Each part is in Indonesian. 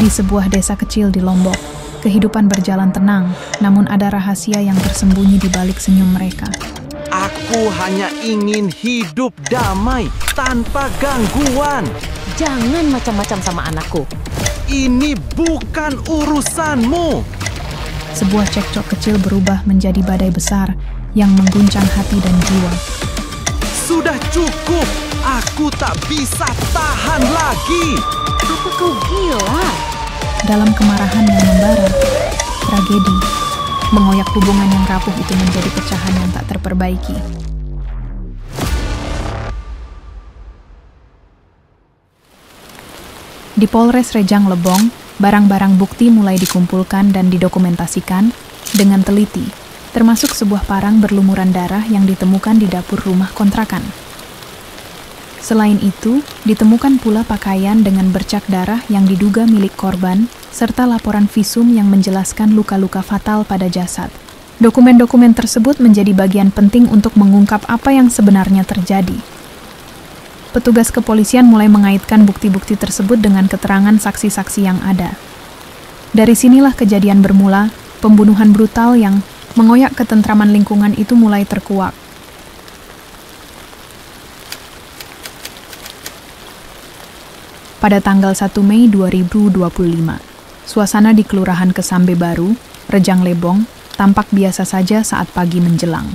Di sebuah desa kecil di Lombok, kehidupan berjalan tenang, namun ada rahasia yang tersembunyi di balik senyum mereka. Aku hanya ingin hidup damai tanpa gangguan. Jangan macam-macam sama anakku. Ini bukan urusanmu. Sebuah cekcok kecil berubah menjadi badai besar yang mengguncang hati dan jiwa. Sudah cukup. Aku tak bisa tahan lagi. Apa kau gila? Dalam kemarahan yang membara, tragedi mengoyak hubungan yang rapuh itu menjadi pecahan yang tak terperbaiki. Di Polres Rejang Lebong, barang-barang bukti mulai dikumpulkan dan didokumentasikan dengan teliti, termasuk sebuah parang berlumuran darah yang ditemukan di dapur rumah kontrakan. Selain itu, ditemukan pula pakaian dengan bercak darah yang diduga milik korban, serta laporan visum yang menjelaskan luka-luka fatal pada jasad. Dokumen-dokumen tersebut menjadi bagian penting untuk mengungkap apa yang sebenarnya terjadi. Petugas kepolisian mulai mengaitkan bukti-bukti tersebut dengan keterangan saksi-saksi yang ada. Dari sinilah kejadian bermula, pembunuhan brutal yang mengoyak ketentraman lingkungan itu mulai terkuak. Pada tanggal 1 Mei 2025, suasana di Kelurahan Kesambe Baru, Rejang Lebong, tampak biasa saja saat pagi menjelang.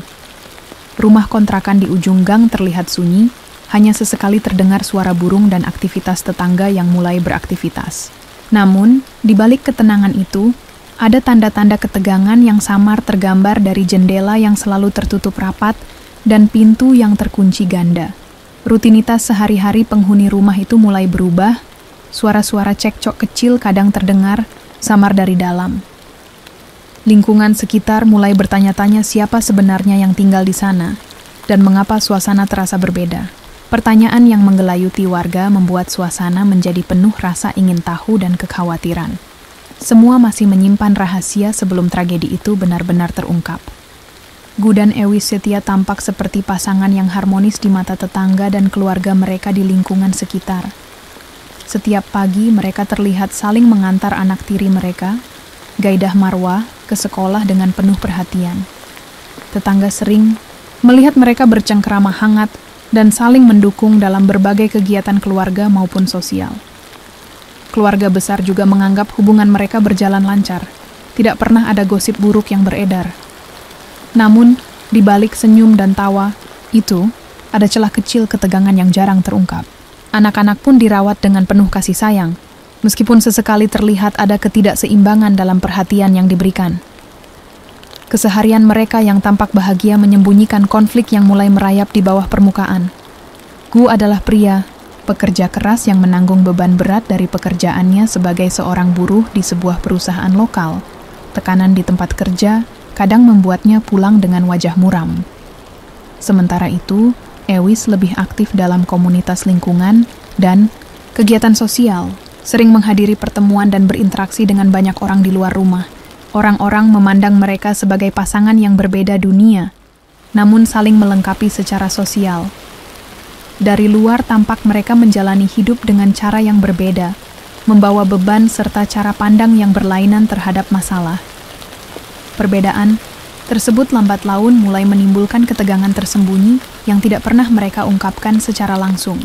Rumah kontrakan di ujung gang terlihat sunyi, hanya sesekali terdengar suara burung dan aktivitas tetangga yang mulai beraktivitas. Namun, di balik ketenangan itu, ada tanda-tanda ketegangan yang samar tergambar dari jendela yang selalu tertutup rapat dan pintu yang terkunci ganda. Rutinitas sehari-hari penghuni rumah itu mulai berubah, suara-suara cekcok kecil kadang terdengar, samar dari dalam. Lingkungan sekitar mulai bertanya-tanya siapa sebenarnya yang tinggal di sana, dan mengapa suasana terasa berbeda. Pertanyaan yang menggelayuti warga membuat suasana menjadi penuh rasa ingin tahu dan kekhawatiran. Semua masih menyimpan rahasia sebelum tragedi itu benar-benar terungkap. Gu dan Ewis Setia tampak seperti pasangan yang harmonis di mata tetangga dan keluarga mereka di lingkungan sekitar. Setiap pagi mereka terlihat saling mengantar anak tiri mereka, Gaidah Marwah, ke sekolah dengan penuh perhatian. Tetangga sering melihat mereka bercengkerama hangat dan saling mendukung dalam berbagai kegiatan keluarga maupun sosial. Keluarga besar juga menganggap hubungan mereka berjalan lancar. Tidak pernah ada gosip buruk yang beredar. Namun, di balik senyum dan tawa itu, ada celah kecil ketegangan yang jarang terungkap. Anak-anak pun dirawat dengan penuh kasih sayang, meskipun sesekali terlihat ada ketidakseimbangan dalam perhatian yang diberikan. Keseharian mereka yang tampak bahagia menyembunyikan konflik yang mulai merayap di bawah permukaan. Gu adalah pria, pekerja keras yang menanggung beban berat dari pekerjaannya sebagai seorang buruh di sebuah perusahaan lokal. Tekanan di tempat kerja kadang membuatnya pulang dengan wajah muram. Sementara itu, Ewis lebih aktif dalam komunitas lingkungan dan kegiatan sosial, sering menghadiri pertemuan dan berinteraksi dengan banyak orang di luar rumah. Orang-orang memandang mereka sebagai pasangan yang berbeda dunia, namun saling melengkapi secara sosial. Dari luar tampak mereka menjalani hidup dengan cara yang berbeda, membawa beban serta cara pandang yang berlainan terhadap masalah. Perbedaan tersebut lambat laun mulai menimbulkan ketegangan tersembunyi yang tidak pernah mereka ungkapkan secara langsung.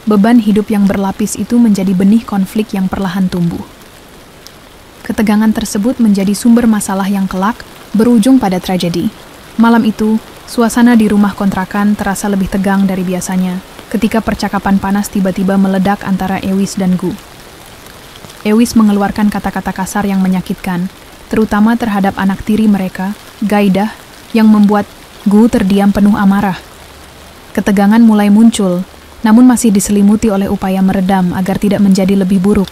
Beban hidup yang berlapis itu menjadi benih konflik yang perlahan tumbuh. Ketegangan tersebut menjadi sumber masalah yang kelak berujung pada tragedi. Malam itu, suasana di rumah kontrakan terasa lebih tegang dari biasanya ketika percakapan panas tiba-tiba meledak antara Ewis dan Gu. Ewis mengeluarkan kata-kata kasar yang menyakitkan, terutama terhadap anak tiri mereka, Gaidah, yang membuat Gu terdiam penuh amarah. Ketegangan mulai muncul, namun masih diselimuti oleh upaya meredam agar tidak menjadi lebih buruk.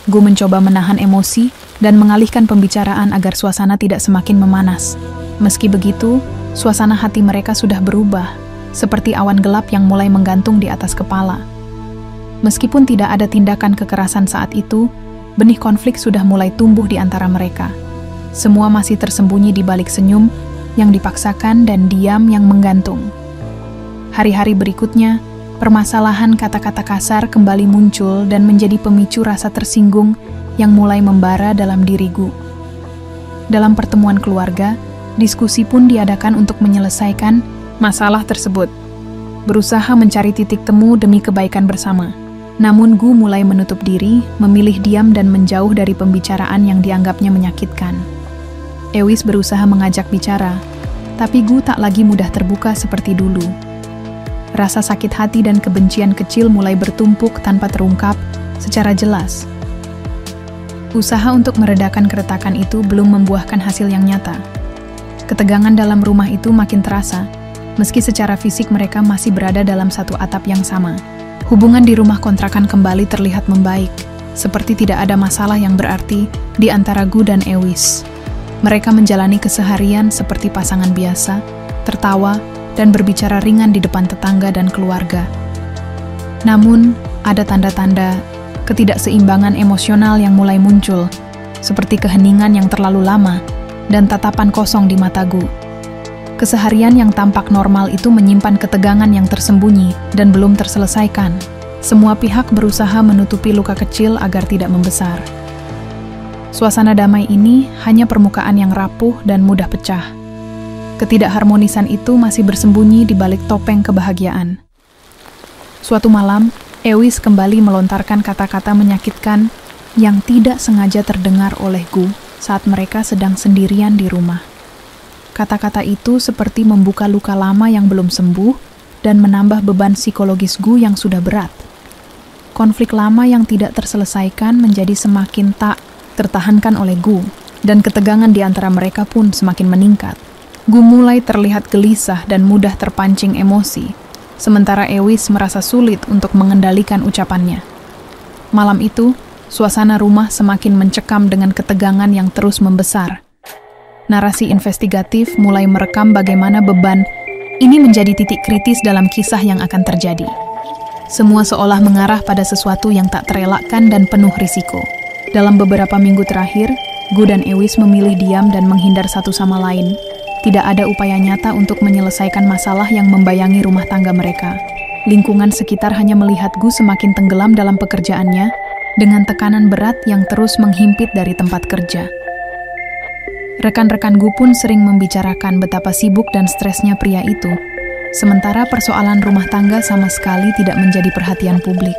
Gu mencoba menahan emosi dan mengalihkan pembicaraan agar suasana tidak semakin memanas. Meski begitu, suasana hati mereka sudah berubah, seperti awan gelap yang mulai menggantung di atas kepala. Meskipun tidak ada tindakan kekerasan saat itu, benih konflik sudah mulai tumbuh di antara mereka. Semua masih tersembunyi di balik senyum yang dipaksakan dan diam yang menggantung. Hari-hari berikutnya, permasalahan kata-kata kasar kembali muncul dan menjadi pemicu rasa tersinggung yang mulai membara dalam diriku. Dalam pertemuan keluarga, diskusi pun diadakan untuk menyelesaikan masalah tersebut. Berusaha mencari titik temu demi kebaikan bersama. Namun Gu mulai menutup diri, memilih diam dan menjauh dari pembicaraan yang dianggapnya menyakitkan. Ewis berusaha mengajak bicara, tapi Gu tak lagi mudah terbuka seperti dulu. Rasa sakit hati dan kebencian kecil mulai bertumpuk tanpa terungkap secara jelas. Usaha untuk meredakan keretakan itu belum membuahkan hasil yang nyata. Ketegangan dalam rumah itu makin terasa, meski secara fisik mereka masih berada dalam satu atap yang sama. Hubungan di rumah kontrakan kembali terlihat membaik, seperti tidak ada masalah yang berarti di antara Gu dan Ewis. Mereka menjalani keseharian seperti pasangan biasa, tertawa, dan berbicara ringan di depan tetangga dan keluarga. Namun, ada tanda-tanda ketidakseimbangan emosional yang mulai muncul, seperti keheningan yang terlalu lama dan tatapan kosong di mata Gu. Keseharian yang tampak normal itu menyimpan ketegangan yang tersembunyi dan belum terselesaikan. Semua pihak berusaha menutupi luka kecil agar tidak membesar. Suasana damai ini hanya permukaan yang rapuh dan mudah pecah. Ketidakharmonisan itu masih bersembunyi di balik topeng kebahagiaan. Suatu malam, Ewis kembali melontarkan kata-kata menyakitkan yang tidak sengaja terdengar oleh Gu saat mereka sedang sendirian di rumah. Kata-kata itu seperti membuka luka lama yang belum sembuh dan menambah beban psikologis Gu yang sudah berat. Konflik lama yang tidak terselesaikan menjadi semakin tak tertahankan oleh Gu, dan ketegangan di antara mereka pun semakin meningkat. Gu mulai terlihat gelisah dan mudah terpancing emosi, sementara Ewis merasa sulit untuk mengendalikan ucapannya. Malam itu, suasana rumah semakin mencekam dengan ketegangan yang terus membesar. Narasi investigatif mulai merekam bagaimana beban ini menjadi titik kritis dalam kisah yang akan terjadi. Semua seolah mengarah pada sesuatu yang tak terelakkan dan penuh risiko. Dalam beberapa minggu terakhir, Gu dan Ewis memilih diam dan menghindar satu sama lain. Tidak ada upaya nyata untuk menyelesaikan masalah yang membayangi rumah tangga mereka. Lingkungan sekitar hanya melihat Gu semakin tenggelam dalam pekerjaannya, dengan tekanan berat yang terus menghimpit dari tempat kerja. Rekan-rekan Gu pun sering membicarakan betapa sibuk dan stresnya pria itu, sementara persoalan rumah tangga sama sekali tidak menjadi perhatian publik.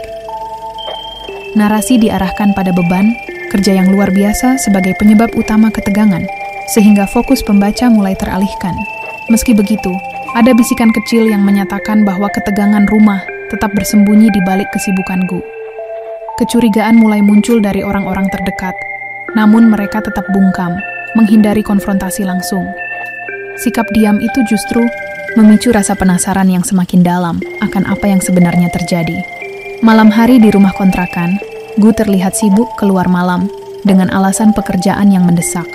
Narasi diarahkan pada beban kerja yang luar biasa sebagai penyebab utama ketegangan, sehingga fokus pembaca mulai teralihkan. Meski begitu, ada bisikan kecil yang menyatakan bahwa ketegangan rumah tetap bersembunyi di balik kesibukan Gu. Kecurigaan mulai muncul dari orang-orang terdekat, namun mereka tetap bungkam, menghindari konfrontasi langsung. Sikap diam itu justru memicu rasa penasaran yang semakin dalam akan apa yang sebenarnya terjadi. Malam hari di rumah kontrakan, Gu terlihat sibuk keluar malam dengan alasan pekerjaan yang mendesak,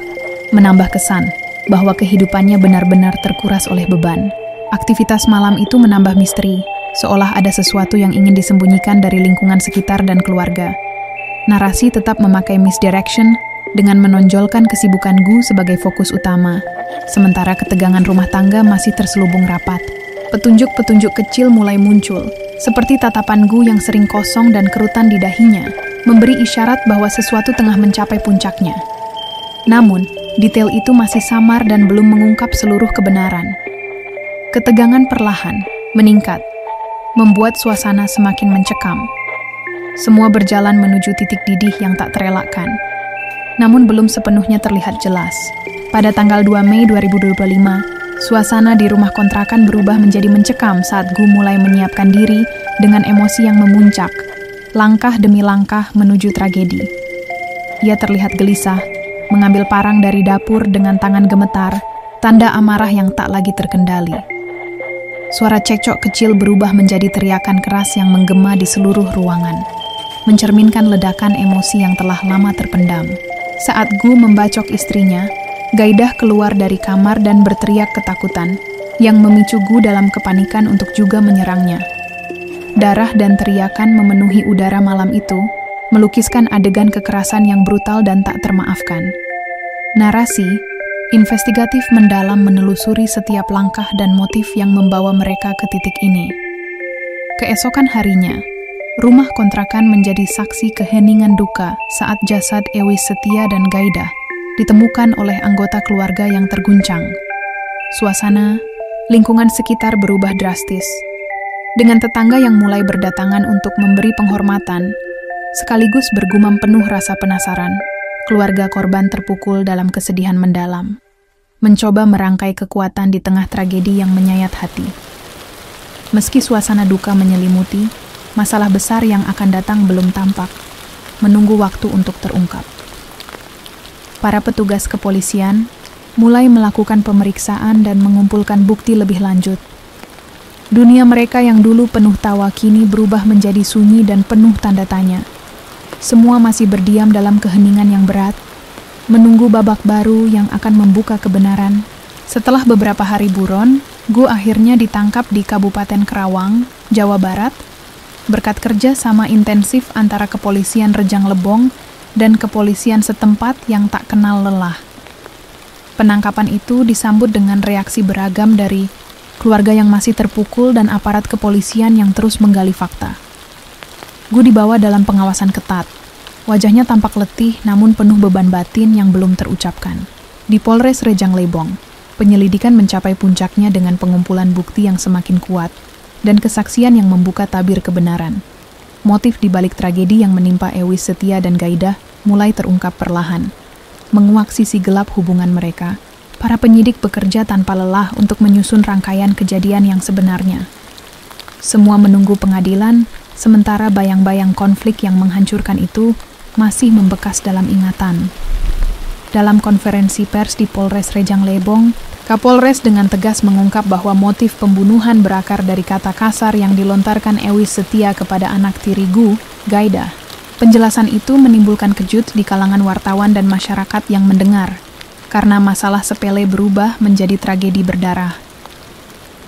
menambah kesan bahwa kehidupannya benar-benar terkuras oleh beban. Aktivitas malam itu menambah misteri, seolah ada sesuatu yang ingin disembunyikan dari lingkungan sekitar dan keluarga. Narasi tetap memakai misdirection dengan menonjolkan kesibukan Gu sebagai fokus utama, sementara ketegangan rumah tangga masih terselubung rapat. Petunjuk-petunjuk kecil mulai muncul, seperti tatapan Gu yang sering kosong dan kerutan di dahinya, memberi isyarat bahwa sesuatu tengah mencapai puncaknya. Namun, detail itu masih samar dan belum mengungkap seluruh kebenaran. Ketegangan perlahan meningkat, membuat suasana semakin mencekam. Semua berjalan menuju titik didih yang tak terelakkan, namun belum sepenuhnya terlihat jelas. Pada tanggal 2 Mei 2025, suasana di rumah kontrakan berubah menjadi mencekam saat Gu mulai menyiapkan diri dengan emosi yang memuncak, langkah demi langkah menuju tragedi. Ia terlihat gelisah, mengambil parang dari dapur dengan tangan gemetar, tanda amarah yang tak lagi terkendali. Suara cekcok kecil berubah menjadi teriakan keras yang menggema di seluruh ruangan, mencerminkan ledakan emosi yang telah lama terpendam. Saat Gu membacok istrinya, Gaidah keluar dari kamar dan berteriak ketakutan, yang memicu Gu dalam kepanikan untuk juga menyerangnya. Darah dan teriakan memenuhi udara malam itu, melukiskan adegan kekerasan yang brutal dan tak termaafkan. Narasi investigatif mendalam menelusuri setiap langkah dan motif yang membawa mereka ke titik ini. Keesokan harinya, rumah kontrakan menjadi saksi keheningan duka saat jasad Ewis Setia dan Gaidah ditemukan oleh anggota keluarga yang terguncang. Suasana, lingkungan sekitar berubah drastis. Dengan tetangga yang mulai berdatangan untuk memberi penghormatan, sekaligus bergumam penuh rasa penasaran, keluarga korban terpukul dalam kesedihan mendalam, mencoba merangkai kekuatan di tengah tragedi yang menyayat hati. Meski suasana duka menyelimuti, masalah besar yang akan datang belum tampak, menunggu waktu untuk terungkap. Para petugas kepolisian mulai melakukan pemeriksaan dan mengumpulkan bukti lebih lanjut. Dunia mereka yang dulu penuh tawa kini berubah menjadi sunyi dan penuh tanda tanya. Semua masih berdiam dalam keheningan yang berat, menunggu babak baru yang akan membuka kebenaran. Setelah beberapa hari buron, Gu akhirnya ditangkap di Kabupaten Kerawang, Jawa Barat, berkat kerja sama intensif antara kepolisian Rejang Lebong dan kepolisian setempat yang tak kenal lelah. Penangkapan itu disambut dengan reaksi beragam dari keluarga yang masih terpukul dan aparat kepolisian yang terus menggali fakta. Gu dibawa dalam pengawasan ketat. Wajahnya tampak letih namun penuh beban batin yang belum terucapkan. Di Polres Rejang Lebong, penyelidikan mencapai puncaknya dengan pengumpulan bukti yang semakin kuat dan kesaksian yang membuka tabir kebenaran. Motif di balik tragedi yang menimpa Ewis Setia dan Gaidah mulai terungkap perlahan. Menguak sisi gelap hubungan mereka, para penyidik bekerja tanpa lelah untuk menyusun rangkaian kejadian yang sebenarnya. Semua menunggu pengadilan, sementara bayang-bayang konflik yang menghancurkan itu masih membekas dalam ingatan. Dalam konferensi pers di Polres Rejang Lebong, Kapolres dengan tegas mengungkap bahwa motif pembunuhan berakar dari kata kasar yang dilontarkan Ewis Setia kepada anak tiri Gu, Gaidah. Penjelasan itu menimbulkan kejut di kalangan wartawan dan masyarakat yang mendengar, karena masalah sepele berubah menjadi tragedi berdarah.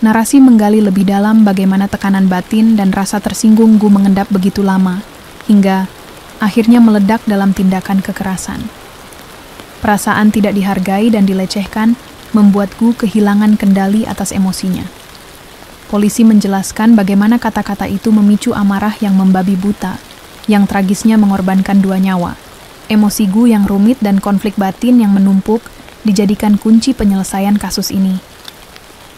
Narasi menggali lebih dalam bagaimana tekanan batin dan rasa tersinggung Gu mengendap begitu lama, hingga akhirnya meledak dalam tindakan kekerasan. Perasaan tidak dihargai dan dilecehkan membuat Gu kehilangan kendali atas emosinya. Polisi menjelaskan bagaimana kata-kata itu memicu amarah yang membabi buta, yang tragisnya mengorbankan 2 nyawa. Emosi Gu yang rumit dan konflik batin yang menumpuk dijadikan kunci penyelesaian kasus ini.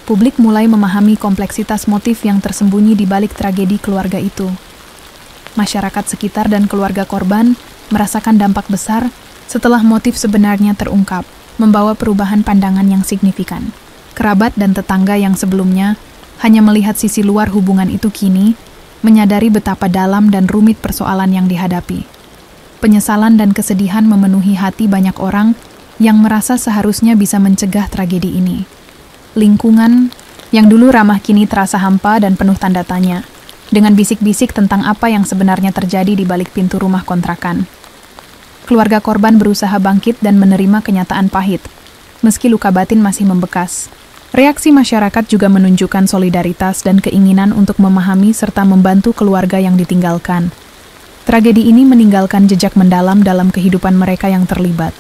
Publik mulai memahami kompleksitas motif yang tersembunyi di balik tragedi keluarga itu. Masyarakat sekitar dan keluarga korban merasakan dampak besar setelah motif sebenarnya terungkap, membawa perubahan pandangan yang signifikan. Kerabat dan tetangga yang sebelumnya hanya melihat sisi luar hubungan itu kini menyadari betapa dalam dan rumit persoalan yang dihadapi. Penyesalan dan kesedihan memenuhi hati banyak orang yang merasa seharusnya bisa mencegah tragedi ini. Lingkungan yang dulu ramah kini terasa hampa dan penuh tanda tanya, dengan bisik-bisik tentang apa yang sebenarnya terjadi di balik pintu rumah kontrakan. Keluarga korban berusaha bangkit dan menerima kenyataan pahit, meski luka batin masih membekas. Reaksi masyarakat juga menunjukkan solidaritas dan keinginan untuk memahami serta membantu keluarga yang ditinggalkan. Tragedi ini meninggalkan jejak mendalam dalam kehidupan mereka yang terlibat.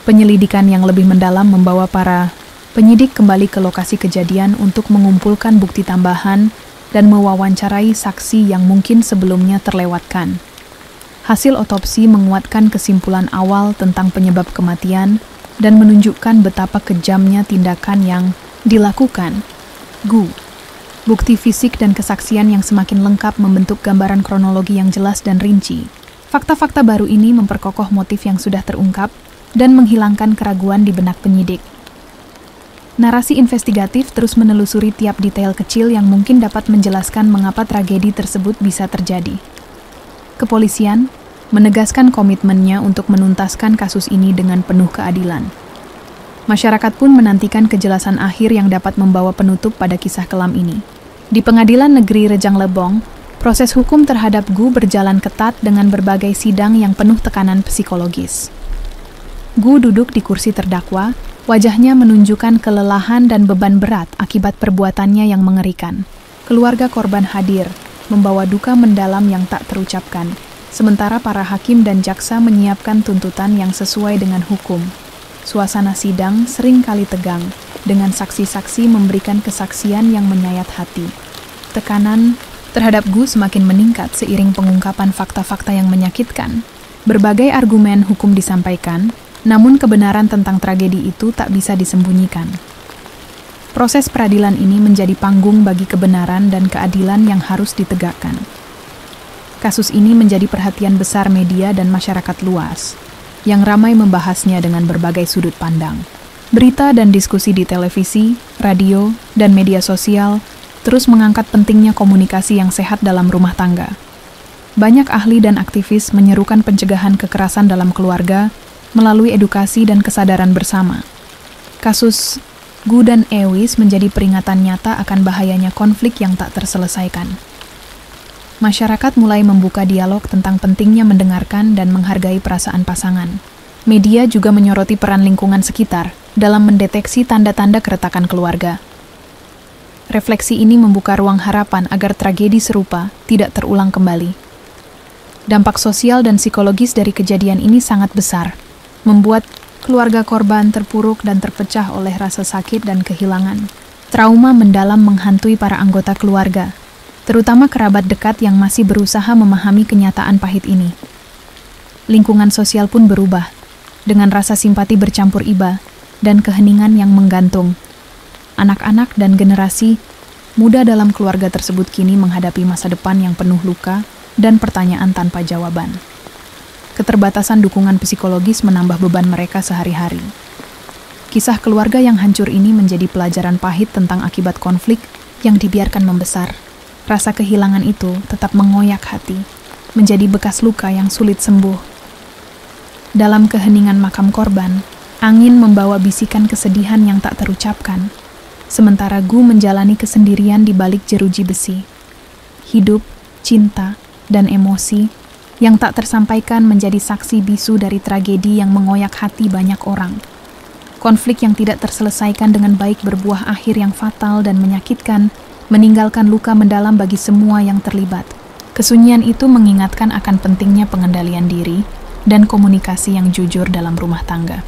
Penyelidikan yang lebih mendalam membawa para penyidik kembali ke lokasi kejadian untuk mengumpulkan bukti tambahan dan mewawancarai saksi yang mungkin sebelumnya terlewatkan. Hasil otopsi menguatkan kesimpulan awal tentang penyebab kematian dan menunjukkan betapa kejamnya tindakan yang dilakukan Gu. Bukti fisik dan kesaksian yang semakin lengkap membentuk gambaran kronologi yang jelas dan rinci. Fakta-fakta baru ini memperkokoh motif yang sudah terungkap dan menghilangkan keraguan di benak penyidik. Narasi investigatif terus menelusuri tiap detail kecil yang mungkin dapat menjelaskan mengapa tragedi tersebut bisa terjadi. Kepolisian menegaskan komitmennya untuk menuntaskan kasus ini dengan penuh keadilan. Masyarakat pun menantikan kejelasan akhir yang dapat membawa penutup pada kisah kelam ini. Di Pengadilan Negeri Rejang Lebong, proses hukum terhadap Gu berjalan ketat dengan berbagai sidang yang penuh tekanan psikologis. Gu duduk di kursi terdakwa, wajahnya menunjukkan kelelahan dan beban berat akibat perbuatannya yang mengerikan. Keluarga korban hadir, membawa duka mendalam yang tak terucapkan, sementara para hakim dan jaksa menyiapkan tuntutan yang sesuai dengan hukum. Suasana sidang sering kali tegang, dengan saksi-saksi memberikan kesaksian yang menyayat hati. Tekanan terhadap Gu semakin meningkat seiring pengungkapan fakta-fakta yang menyakitkan. Berbagai argumen hukum disampaikan, namun kebenaran tentang tragedi itu tak bisa disembunyikan. Proses peradilan ini menjadi panggung bagi kebenaran dan keadilan yang harus ditegakkan. Kasus ini menjadi perhatian besar media dan masyarakat luas, yang ramai membahasnya dengan berbagai sudut pandang. Berita dan diskusi di televisi, radio, dan media sosial terus mengangkat pentingnya komunikasi yang sehat dalam rumah tangga. Banyak ahli dan aktivis menyerukan pencegahan kekerasan dalam keluarga melalui edukasi dan kesadaran bersama. Kasus Gu dan Ewis menjadi peringatan nyata akan bahayanya konflik yang tak terselesaikan. Masyarakat mulai membuka dialog tentang pentingnya mendengarkan dan menghargai perasaan pasangan. Media juga menyoroti peran lingkungan sekitar dalam mendeteksi tanda-tanda keretakan keluarga. Refleksi ini membuka ruang harapan agar tragedi serupa tidak terulang kembali. Dampak sosial dan psikologis dari kejadian ini sangat besar, membuat keluarga korban terpuruk dan terpecah oleh rasa sakit dan kehilangan. Trauma mendalam menghantui para anggota keluarga, terutama kerabat dekat yang masih berusaha memahami kenyataan pahit ini. Lingkungan sosial pun berubah, dengan rasa simpati bercampur iba dan keheningan yang menggantung. Anak-anak dan generasi muda dalam keluarga tersebut kini menghadapi masa depan yang penuh luka dan pertanyaan tanpa jawaban. Keterbatasan dukungan psikologis menambah beban mereka sehari-hari. Kisah keluarga yang hancur ini menjadi pelajaran pahit tentang akibat konflik yang dibiarkan membesar. Rasa kehilangan itu tetap mengoyak hati, menjadi bekas luka yang sulit sembuh. Dalam keheningan makam korban, angin membawa bisikan kesedihan yang tak terucapkan, sementara Gu menjalani kesendirian di balik jeruji besi. Hidup, cinta, dan emosi yang tak tersampaikan menjadi saksi bisu dari tragedi yang mengoyak hati banyak orang. Konflik yang tidak terselesaikan dengan baik berbuah akhir yang fatal dan menyakitkan, meninggalkan luka mendalam bagi semua yang terlibat. Kesunyian itu mengingatkan akan pentingnya pengendalian diri dan komunikasi yang jujur dalam rumah tangga.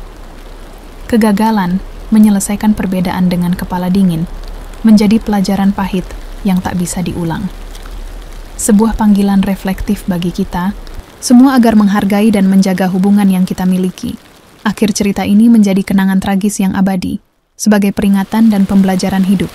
Kegagalan menyelesaikan perbedaan dengan kepala dingin menjadi pelajaran pahit yang tak bisa diulang. Sebuah panggilan reflektif bagi kita semua agar menghargai dan menjaga hubungan yang kita miliki. Akhir cerita ini menjadi kenangan tragis yang abadi, sebagai peringatan dan pembelajaran hidup